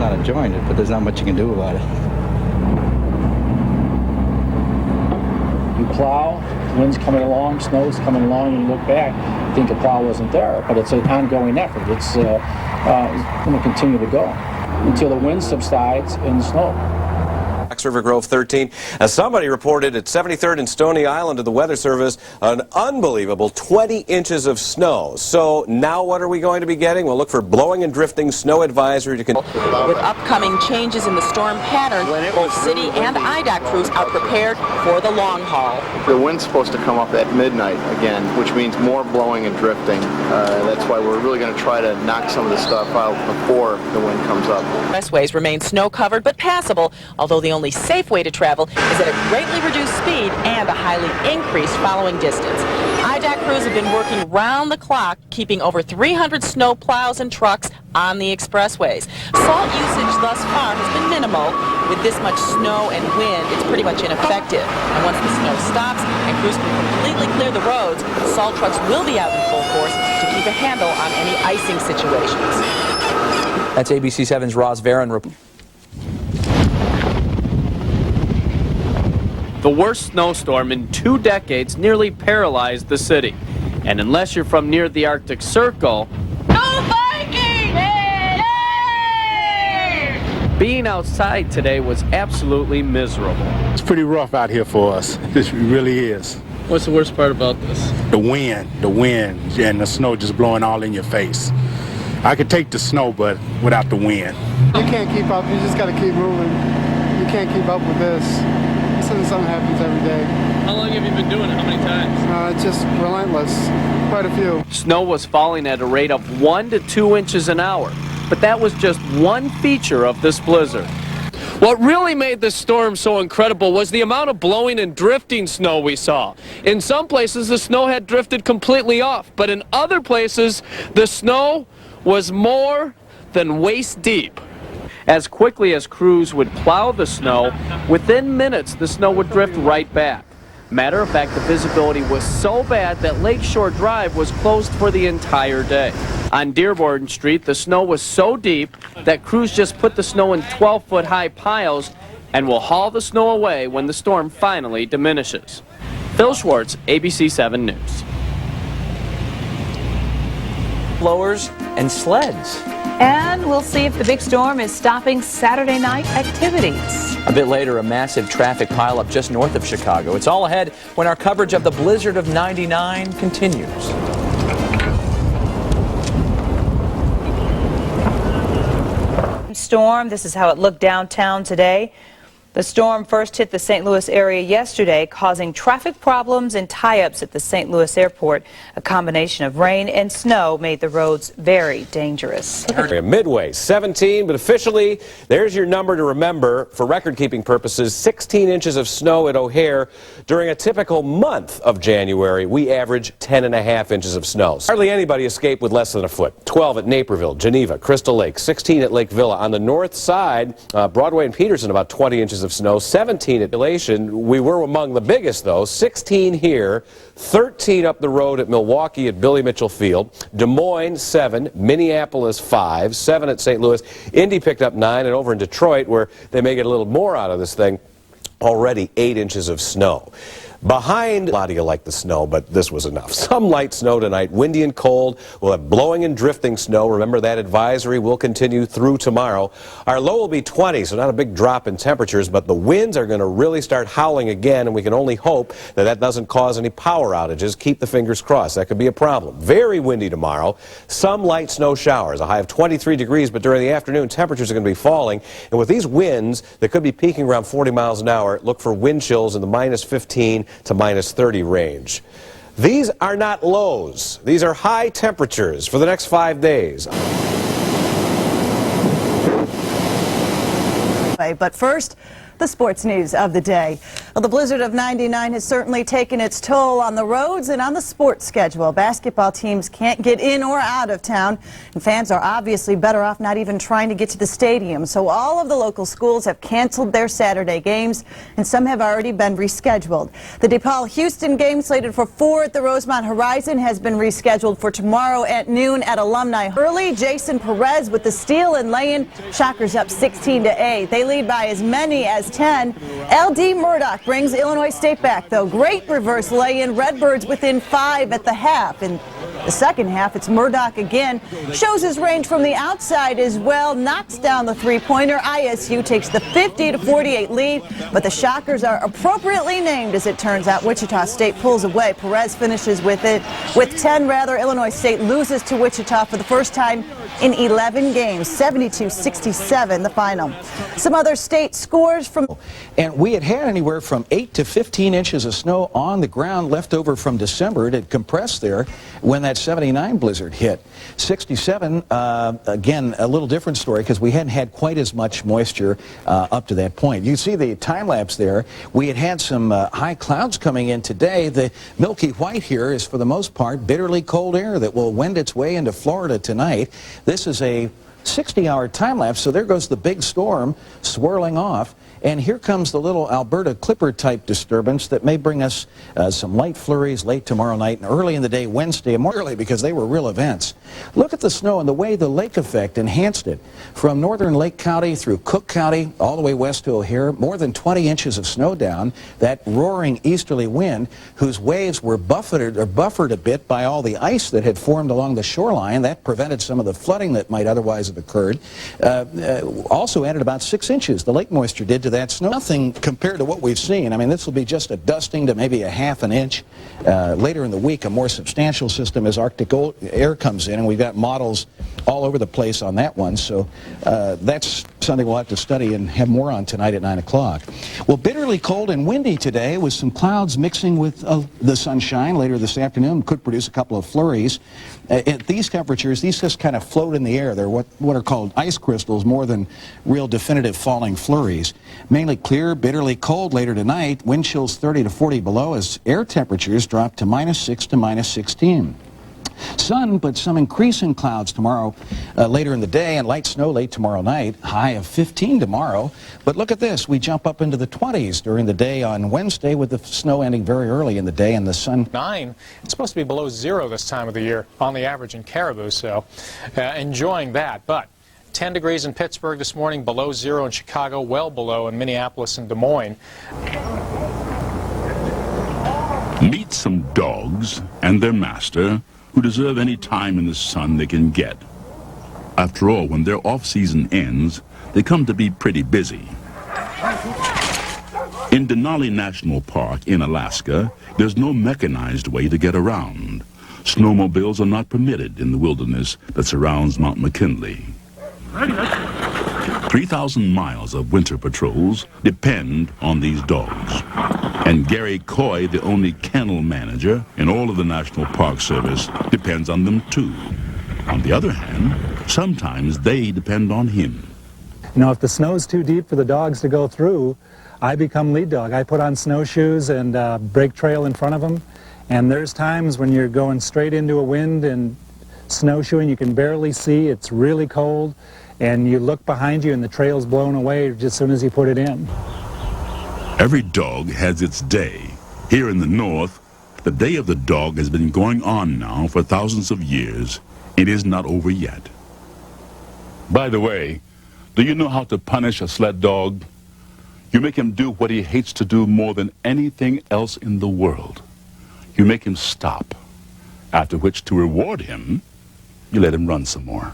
not enjoying it, but there's not much you can do about it. You plow, wind's coming along, snow's coming along, and you look back, you think the plow wasn't there, but it's an ongoing effort. It's going to continue to go until the wind subsides and the snow. River Grove 13. As somebody reported at 73rd and Stony Island to the Weather Service, an unbelievable 20 inches of snow. So now what are we going to be getting? We'll look for blowing and drifting snow advisory to continue. With upcoming changes in the storm pattern, both city and IDOT crews are prepared for the long haul. The wind's supposed to come up at midnight again, which means more blowing and drifting. That's why we're really going to try to knock some of this stuff out before the wind comes up. Expressways remain snow-covered but passable, although the only safe way to travel is at a greatly reduced speed and a highly increased following distance. IDOT crews have been working round the clock, keeping over 300 snow plows and trucks on the expressways. Salt usage thus far has been minimal. With this much snow and wind, it's pretty much ineffective. And once the snow stops and crews can completely clear the roads, salt trucks will be out in full force to keep a handle on any icing situations. That's ABC 7's Roz Varon reporting. The worst snowstorm in 2 decades nearly paralyzed the city. And unless you're from near the Arctic Circle, being outside today was absolutely miserable. It's pretty rough out here for us. It really is. What's the worst part about this? The wind, and the snow just blowing all in your face. I could take the snow, but without the wind. You can't keep up. You just got to keep moving. You can't keep up with this. Something happens every day. How long have you been doing it? How many times? Just relentless. Quite a few. Snow was falling at a rate of 1 to 2 inches an hour, but that was just one feature of this blizzard. What really made this storm so incredible was the amount of blowing and drifting snow we saw. In some places, the snow had drifted completely off, but in other places, the snow was more than waist deep. As quickly as crews would plow the snow, within minutes the snow would drift right back. Matter of fact, the visibility was so bad that Lakeshore Drive was closed for the entire day. On Dearborn Street, the snow was so deep that crews just put the snow in 12-foot high piles and will haul the snow away when the storm finally diminishes. Phil Schwartz, ABC 7 News. Blowers and sleds. And we'll see if the big storm is stopping Saturday night activities. A bit later, a massive traffic pileup just north of Chicago. It's all ahead when our coverage of the blizzard of '99 continues. Storm, this is how it looked downtown today. The storm first hit the St. Louis area yesterday, causing traffic problems and tie-ups at the St. Louis airport. A combination of rain and snow made the roads very dangerous. Midway, 17, but officially, there's your number to remember. For record-keeping purposes, 16 inches of snow at O'Hare. During a typical month of January, we average 10.5 inches of snow. Hardly anybody escaped with less than a foot. 12 at Naperville, Geneva, Crystal Lake, 16 at Lake Villa. On the north side, Broadway and Peterson, about 20 inches of snow, 17 at Elation. We were among the biggest, though, 16 here, 13 up the road at Milwaukee at Billy Mitchell Field, Des Moines 7, Minneapolis 5, 7 at St. Louis. Indy picked up 9, and over in Detroit, where they may get a little more out of this thing, already 8 inches of snow. Behind, a lot of you like the snow, but this was enough. Some light snow tonight, windy and cold. We'll have blowing and drifting snow. Remember, that advisory will continue through tomorrow. Our low will be 20, so not a big drop in temperatures, but the winds are going to really start howling again, and we can only hope that that doesn't cause any power outages. Keep the fingers crossed. That could be a problem. Very windy tomorrow. Some light snow showers. A high of 23 degrees, but during the afternoon, temperatures are going to be falling. And with these winds that could be peaking around 40 miles an hour, look for wind chills in the minus 15 to minus 30 range. These are not lows. These are high temperatures for the next 5 days. But first, the sports news of the day. Well, the blizzard of 99 has certainly taken its toll on the roads and on the sports schedule. Basketball teams can't get in or out of town, and fans are obviously better off not even trying to get to the stadium. So all of the local schools have canceled their Saturday games, and some have already been rescheduled. The DePaul-Houston game, slated for 4 at the Rosemont Horizon, has been rescheduled for tomorrow at noon at Alumni. Early, Jason Perez with the steal and lay-in. Shockers up 16-8. They lead by as many as 10. L.D. Murdoch brings Illinois State back, though. Great reverse lay-in. Redbirds within 5 at the half. In the second half, it's Murdoch again. Shows his range from the outside as well. Knocks down the three-pointer. ISU takes the 50-48 lead, but the Shockers are appropriately named, as it turns out. Wichita State pulls away. Perez finishes with 10 rather. Illinois State loses to Wichita for the first time in 11 games. 72-67 the final. Some other state scores from... And we had anywhere from 8 to 15 inches of snow on the ground left over from December. It had compressed there when that 79 blizzard hit. 67, again, a little different story because we hadn't had quite as much moisture up to that point. You see the time lapse there. We had some high clouds coming in today. The milky white here is for the most part bitterly cold air that will wend its way into Florida tonight. This is a 60-hour time lapse, so there goes the big storm swirling off. And here comes the little Alberta Clipper type disturbance that may bring us some light flurries late tomorrow night and early in the day Wednesday, and more early because they were real events. Look at the snow and the way the lake effect enhanced it. From northern Lake County through Cook County all the way west to O'Hare, more than 20 inches of snow down. That roaring easterly wind whose waves were buffered a bit by all the ice that had formed along the shoreline. That prevented some of the flooding that might otherwise have occurred. Also added about 6 inches. The lake moisture did to that snow. Nothing compared to what we've seen. I mean, this will be just a dusting to maybe a half an inch. Later in the week, a more substantial system as Arctic air comes in, and we've got models all over the place on that one. So that's something we'll have to study and have more on tonight at 9 o'clock. Well, bitterly cold and windy today with some clouds mixing with the sunshine later this afternoon. Could produce a couple of flurries. At these temperatures, these just kind of float in the air. They're what are called ice crystals more than real definitive falling flurries. Mainly clear, bitterly cold later tonight. Wind chills 30 to 40 below as air temperatures drop to -6 to -16. Sun, but some increasing clouds tomorrow later in the day, and light snow late tomorrow night. High of 15 tomorrow. But look at this. We jump up into the 20s during the day on Wednesday with the snow ending very early in the day and the sun. 9. It's supposed to be below 0 this time of the year on the average in Caribou, so enjoying that. But 10 degrees in Pittsburgh this morning, below 0 in Chicago, well below in Minneapolis and Des Moines. Meet some dogs and their master who deserve any time in the sun they can get. After all, when their off-season ends, they come to be pretty busy. In Denali National Park in Alaska, there's no mechanized way to get around. Snowmobiles are not permitted in the wilderness that surrounds Mount McKinley. 3,000 miles of winter patrols depend on these dogs. And Gary Coy, the only kennel manager in all of the National Park Service, depends on them too. On the other hand, sometimes they depend on him. You know, if the snow's too deep for the dogs to go through, I become lead dog. I put on snowshoes and brake trail in front of them. And there's times when you're going straight into a wind and snowshoeing, you can barely see, it's really cold, and you look behind you and the trail's blown away just as soon as you put it in. Every dog has its day. Here in the north, the day of the dog has been going on now for thousands of years. It is not over yet. By the way, do you know how to punish a sled dog? You make him do what he hates to do more than anything else in the world. You make him stop, after which, to reward him, you let him run some more.